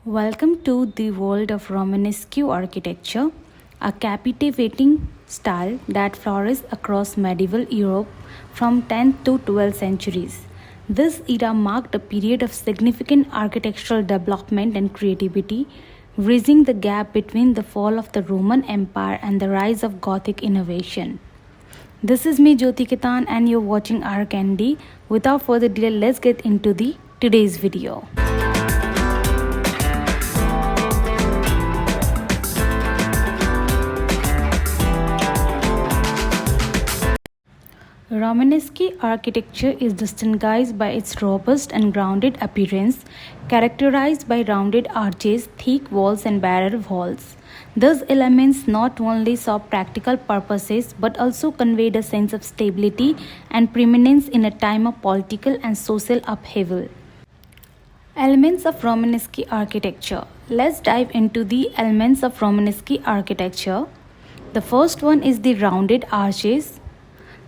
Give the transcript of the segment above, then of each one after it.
Welcome to the world of Romanesque architecture, a captivating style that flourished across medieval Europe from 10th to 12th centuries. This era marked a period of significant architectural development and creativity, bridging the gap between the fall of the Roman Empire and the rise of Gothic innovation. This is me Jyoti Ketan and you're watching Arcandy. Without further delay, let's get into the today's video. Romanesque architecture is distinguished by its robust and grounded appearance, characterized by rounded arches, thick walls, and barrel vaults. These elements not only serve practical purposes but also conveyed a sense of stability and preeminence in a time of political and social upheaval. Elements of Romanesque architecture. Let's dive into the elements of Romanesque architecture. The first one is the rounded arches.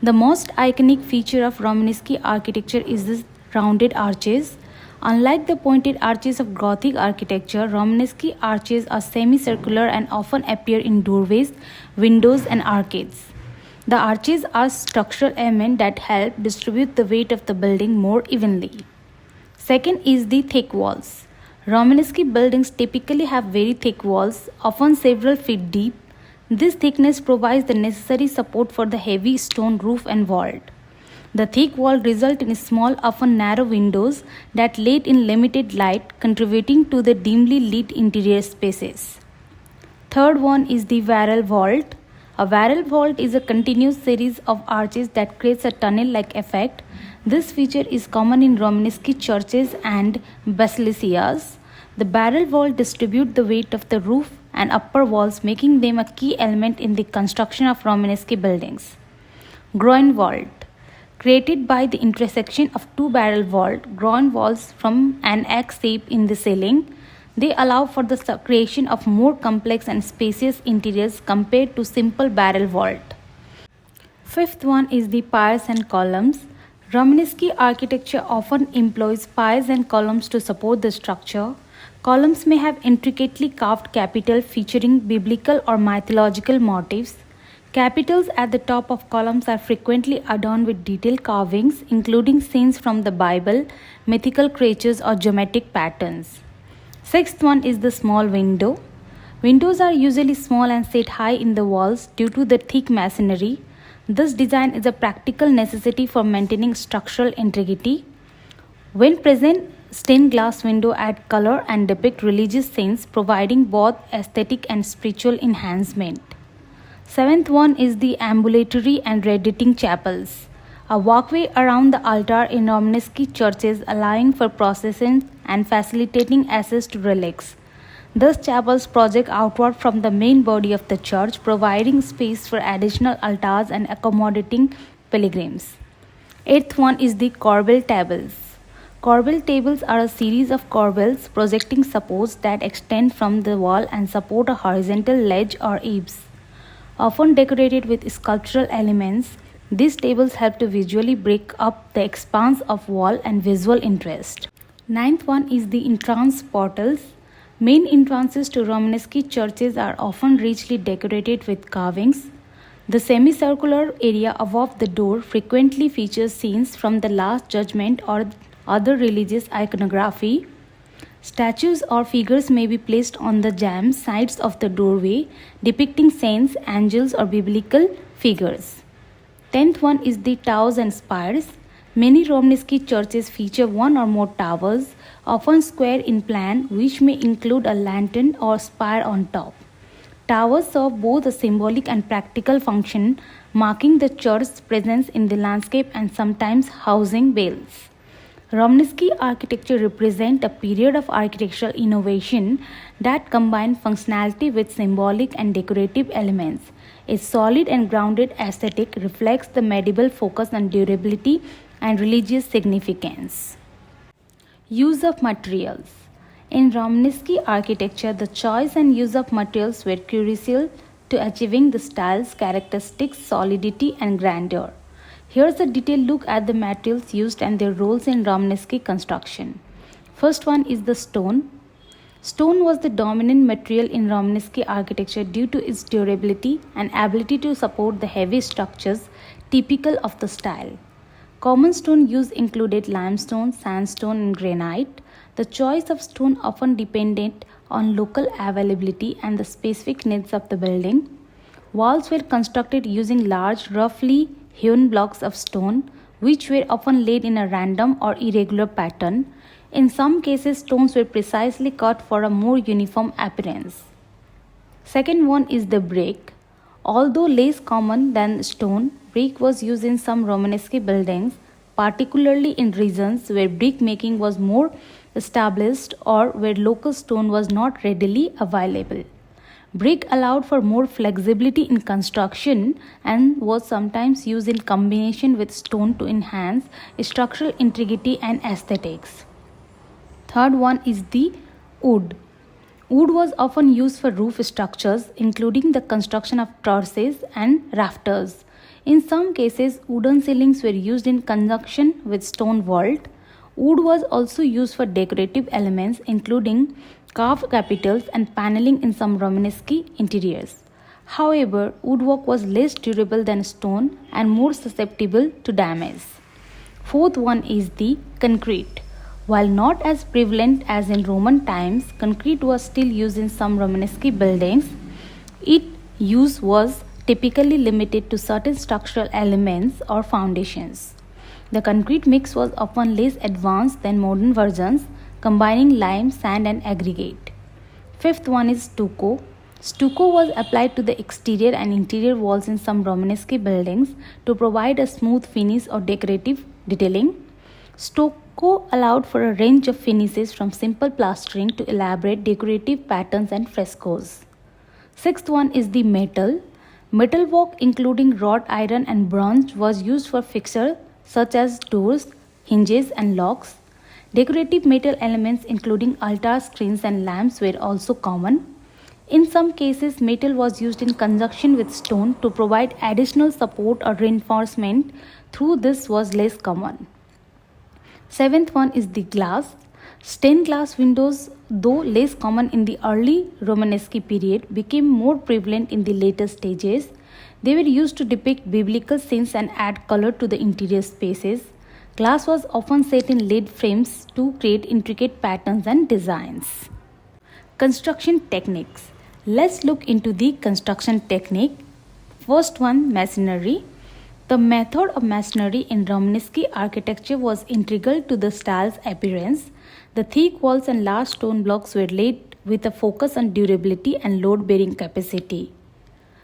The most iconic feature of Romanesque architecture is the rounded arches. Unlike the pointed arches of Gothic architecture, Romanesque arches are semicircular and often appear in doorways, windows, and arcades. The arches are structural elements that help distribute the weight of the building more evenly. Second is the thick walls. Romanesque buildings typically have very thick walls, often several feet deep. This thickness provides the necessary support for the heavy stone roof and vault. The thick wall result in small, often narrow windows that let in limited light, contributing to the dimly lit interior spaces. Third one is the barrel vault. A barrel vault is a continuous series of arches that creates a tunnel-like effect. This feature is common in Romanesque churches and basilicas. The barrel vault distribute the weight of the roof and upper walls, making them a key element in the construction of Romanesque buildings. Groin vault. Created by the intersection of two barrel groin walls from an X shape in the ceiling, they allow for the creation of more complex and spacious interiors compared to simple barrel vault. Fifth one is the piers and columns. Romanesque architecture often employs piers and columns to support the structure. Columns may have intricately carved capital featuring biblical or mythological motifs. Capitals at the top of columns are frequently adorned with detailed carvings, including scenes from the Bible, mythical creatures, or geometric patterns. Sixth one is the small window. Windows are usually small and set high in the walls due to the thick masonry. This design is a practical necessity for maintaining structural integrity. When present, stained glass windows add color and depict religious scenes, providing both aesthetic and spiritual enhancement. Seventh one is the ambulatory and radiating chapels. A walkway around the altar in Romanesque churches allowing for processions and facilitating access to relics. Thus chapels project outward from the main body of the church, providing space for additional altars and accommodating pilgrims. Eighth one is the corbel tables. Corbel tables are a series of corbels projecting supports that extend from the wall and support a horizontal ledge or eaves. Often decorated with sculptural elements, these tables help to visually break up the expanse of wall and visual interest. Ninth one is the entrance portals. Main entrances to Romanesque churches are often richly decorated with carvings. The semicircular area above the door frequently features scenes from the Last Judgment or other religious iconography. Statues or figures may be placed on the jambs sides of the doorway, depicting saints, angels, or biblical figures. 10th one is the towers and spires. Many Romanesque churches feature one or more towers, often square in plan, which may include a lantern or spire on top. Towers serve both a symbolic and practical function, marking the church's presence in the landscape and sometimes housing bells. Romanesque architecture represents a period of architectural innovation that combined functionality with symbolic and decorative elements. Its solid and grounded aesthetic reflects the medieval focus on durability and religious significance. Use of materials. In Romanesque architecture, the choice and use of materials were crucial to achieving the style's characteristics, solidity, and grandeur. Here's a detailed look at the materials used and their roles in Romanesque construction. First one is the stone. Stone was the dominant material in Romanesque architecture due to its durability and ability to support the heavy structures typical of the style. Common stone use included limestone, sandstone, and granite. The choice of stone often depended on local availability and the specific needs of the building. Walls were constructed using large, roughly hewn blocks of stone, which were often laid in a random or irregular pattern. In some cases, stones were precisely cut for a more uniform appearance. Second one is the brick. Although less common than stone, brick was used in some Romanesque buildings, particularly in regions where brick making was more established or where local stone was not readily available. Brick allowed for more flexibility in construction and was sometimes used in combination with stone to enhance structural integrity and aesthetics. Third one is the wood. Wood was often used for roof structures, including the construction of trusses and rafters. In some cases, wooden ceilings were used in conjunction with stone vault. Wood was also used for decorative elements, including carved capitals and paneling in some Romanesque interiors. However, woodwork was less durable than stone and more susceptible to damage. Fourth one is the concrete. While not as prevalent as in Roman times, concrete was still used in some Romanesque buildings. Its use was typically limited to certain structural elements or foundations. The concrete mix was often less advanced than modern versions, combining lime, sand, and aggregate. Fifth one is stucco. Stucco was applied to the exterior and interior walls in some Romanesque buildings to provide a smooth finish or decorative detailing. Stucco allowed for a range of finishes from simple plastering to elaborate decorative patterns and frescoes. Sixth one is the metal. Metalwork, including wrought iron and bronze, was used for fixtures such as doors, hinges, and locks. Decorative metal elements, including altar screens and lamps, were also common. In some cases, metal was used in conjunction with stone to provide additional support or reinforcement, though this was less common. Seventh one is the glass. Stained glass windows, though less common in the early Romanesque period, became more prevalent in the later stages. They were used to depict biblical scenes and add color to the interior spaces. Glass was often set in lead frames to create intricate patterns and designs. Construction techniques. Let's look into the construction technique. First one, masonry. The method of masonry in Romanesque architecture was integral to the style's appearance. The thick walls and large stone blocks were laid with a focus on durability and load-bearing capacity.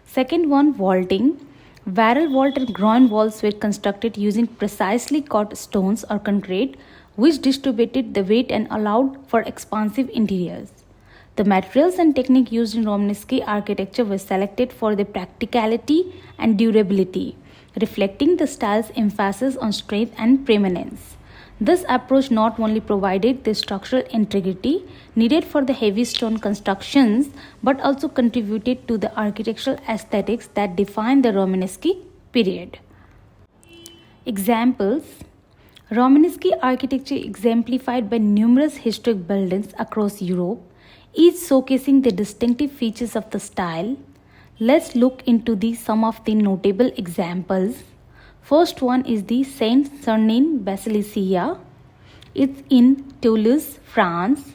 Second one, vaulting. Barrel vault and groin walls were constructed using precisely cut stones or concrete, which distributed the weight and allowed for expansive interiors. The materials and technique used in Romanesque architecture were selected for their practicality and durability, reflecting the style's emphasis on strength and preeminence. This approach not only provided the structural integrity needed for the heavy stone constructions, but also contributed to the architectural aesthetics that defined the Romanesque period. Examples: Romanesque architecture exemplified by numerous historic buildings across Europe, each showcasing the distinctive features of the style. Let's look into some of the notable examples. First one is the Saint Sernin Basilica. It's in Toulouse, France.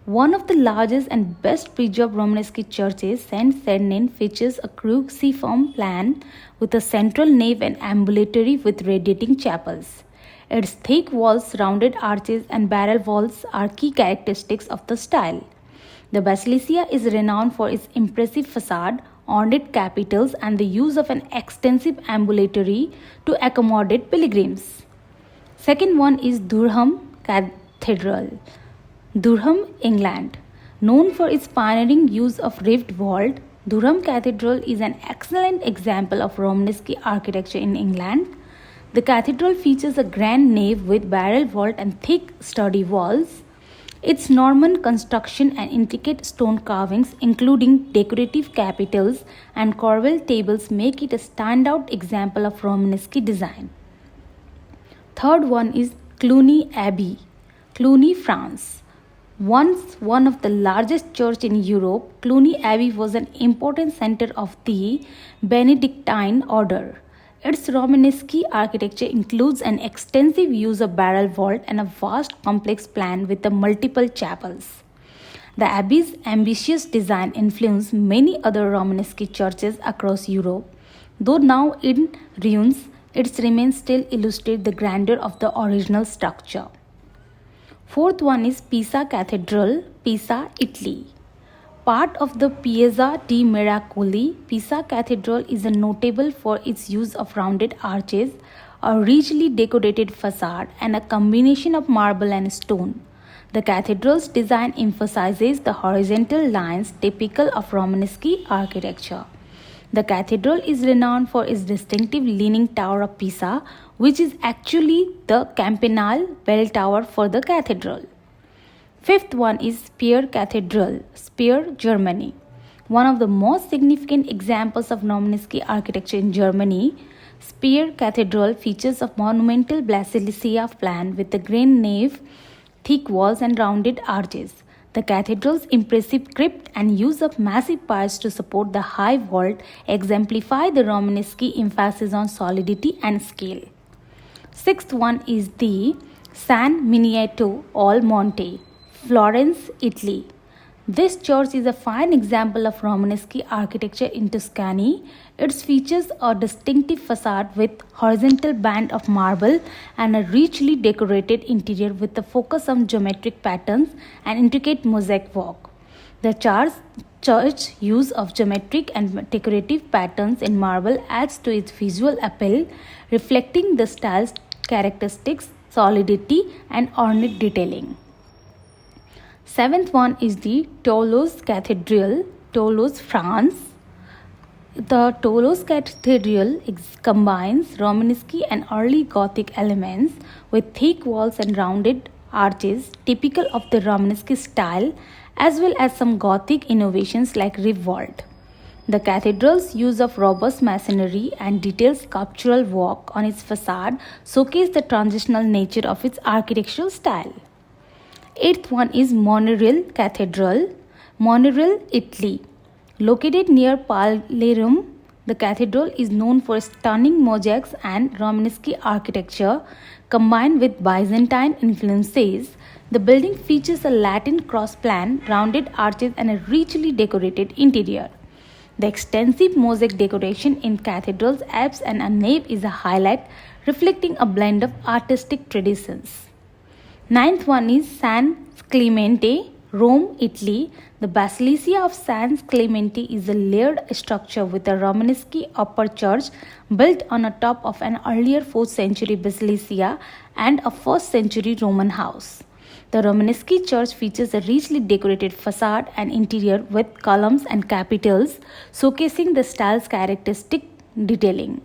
One of the largest and best preserved Romanesque churches, Saint Sernin features a cruciform plan with a central nave and ambulatory with radiating chapels. Its thick walls, rounded arches, and barrel vaults are key characteristics of the style. The basilica is renowned for its impressive facade, ornate capitals, and the use of an extensive ambulatory to accommodate pilgrims. Second one is Durham Cathedral. Durham, England. Known for its pioneering use of rift vault, Durham Cathedral is an excellent example of Romanesque architecture in England. The cathedral features a grand nave with barrel vault and thick, sturdy walls. Its Norman construction and intricate stone carvings, including decorative capitals and corbel tables, make it a standout example of Romanesque design. Third one is Cluny Abbey, Cluny, France. Once one of the largest churches in Europe, Cluny Abbey was an important center of the Benedictine order. Its Romanesque architecture includes an extensive use of barrel vault and a vast complex plan with the multiple chapels. The abbey's ambitious design influenced many other Romanesque churches across Europe. Though now in ruins, its remains still illustrate the grandeur of the original structure. Fourth one is Pisa Cathedral, Pisa, Italy. Part of the Piazza di Miracoli, Pisa Cathedral is notable for its use of rounded arches, a richly decorated facade, and a combination of marble and stone. The cathedral's design emphasizes the horizontal lines typical of Romanesque architecture. The cathedral is renowned for its distinctive leaning tower of Pisa, which is actually the campanile bell tower for the cathedral. Fifth one is Speyer Cathedral, Speyer, Germany. One of the most significant examples of Romanesque architecture in Germany, Speyer Cathedral features a monumental basilica plan with a grand nave, thick walls and rounded arches. The cathedral's impressive crypt and use of massive piers to support the high vault exemplify the Romanesque emphasis on solidity and scale. Sixth one is the San Miniato al Monte, Florence, Italy. This church is a fine example of Romanesque architecture in Tuscany. It features a distinctive facade with horizontal band of marble and a richly decorated interior with a focus on geometric patterns and intricate mosaic work. The church's use of geometric and decorative patterns in marble adds to its visual appeal, reflecting the style's characteristics, solidity, and ornate detailing. Seventh one is the Toulouse Cathedral, Toulouse, France. The Toulouse Cathedral combines Romanesque and early Gothic elements with thick walls and rounded arches typical of the Romanesque style, as well as some Gothic innovations like roof vault. The cathedral's use of robust masonry and detailed sculptural work on its facade showcase the transitional nature of its architectural style. Eighth one is Montreal Cathedral, Montreal, Italy. Located near Palermo, the cathedral is known for stunning mosaics and Romanesque architecture combined with Byzantine influences. The building features a Latin cross plan, rounded arches, and a richly decorated interior. The extensive mosaic decoration in cathedral's apse and a nave is a highlight, reflecting a blend of artistic traditions. Ninth one is San Clemente, Rome, Italy. The Basilica of San Clemente is a layered structure with a Romanesque upper church built on the top of an earlier 4th century basilica and a 1st century Roman house. The Romanesque church features a richly decorated facade and interior with columns and capitals, showcasing the style's characteristic detailing.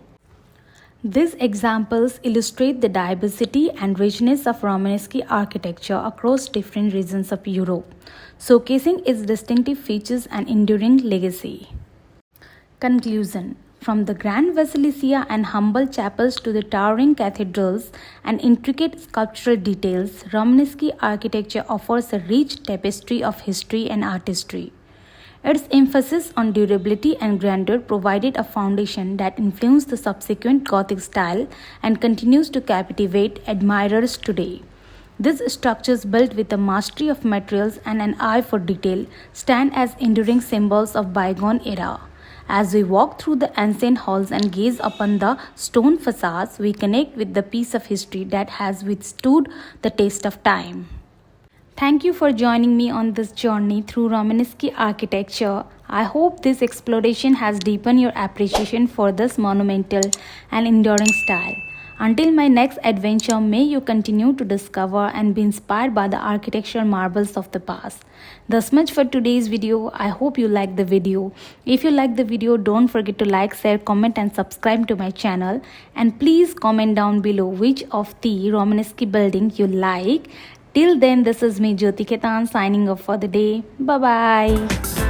These examples illustrate the diversity and richness of Romanesque architecture across different regions of Europe, showcasing its distinctive features and enduring legacy. Conclusion. From the grand basilica and humble chapels to the towering cathedrals and intricate sculptural details, Romanesque architecture offers a rich tapestry of history and artistry. Its emphasis on durability and grandeur provided a foundation that influenced the subsequent Gothic style and continues to captivate admirers today. These structures, built with a mastery of materials and an eye for detail, stand as enduring symbols of bygone era. As we walk through the ancient halls and gaze upon the stone facades, we connect with the piece of history that has withstood the test of time. Thank you for joining me on this journey through Romanesque architecture. I hope this exploration has deepened your appreciation for this monumental and enduring style. Until my next adventure, may you continue to discover and be inspired by the architectural marvels of the past. Thus much for today's video. I hope you liked the video. If you liked the video, don't forget to like, share, comment and subscribe to my channel. And please comment down below which of the Romanesque building you like. Till then, this is me, Sparkkhetan, signing off for the day. Bye-bye.